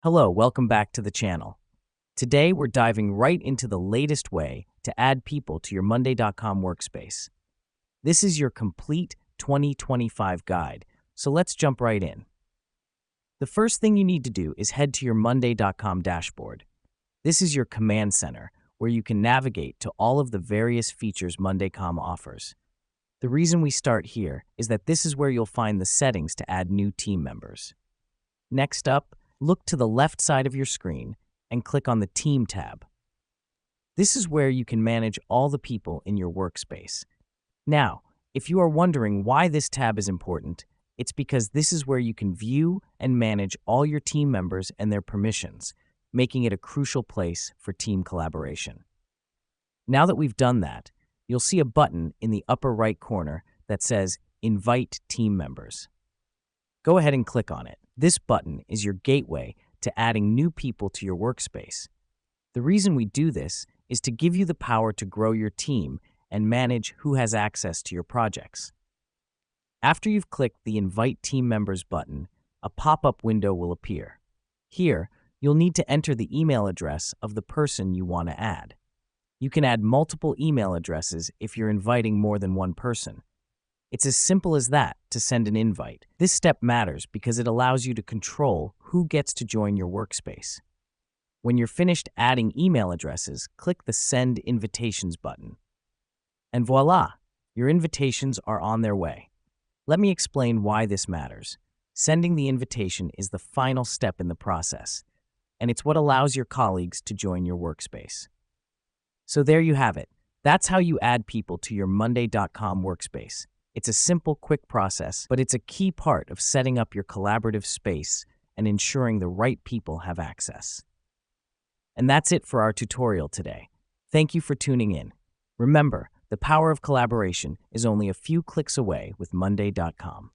Hello, welcome back to the channel. Today, we're diving right into the latest way to add people to your Monday.com workspace. This is your complete 2025 guide, so let's jump right in. The first thing you need to do is head to your Monday.com dashboard. This is your command center, where you can navigate to all of the various features Monday.com offers. The reason we start here is that this is where you'll find the settings to add new team members. Next up, look to the left side of your screen and click on the Team tab. This is where you can manage all the people in your workspace. Now, if you are wondering why this tab is important, it's because this is where you can view and manage all your team members and their permissions, making it a crucial place for team collaboration. Now that we've done that, you'll see a button in the upper right corner that says Invite Team Members. Go ahead and click on it. This button is your gateway to adding new people to your workspace. The reason we do this is to give you the power to grow your team and manage who has access to your projects. After you've clicked the Invite Team Members button, a pop-up window will appear. Here, you'll need to enter the email address of the person you want to add. You can add multiple email addresses if you're inviting more than one person. It's as simple as that to send an invite. This step matters because it allows you to control who gets to join your workspace. When you're finished adding email addresses, click the Send Invitations button. And voila, your invitations are on their way. Let me explain why this matters. Sending the invitation is the final step in the process, and it's what allows your colleagues to join your workspace. So there you have it. That's how you add people to your Monday.com workspace. It's a simple, quick process, but it's a key part of setting up your collaborative space and ensuring the right people have access. And that's it for our tutorial today. Thank you for tuning in. Remember, the power of collaboration is only a few clicks away with Monday.com.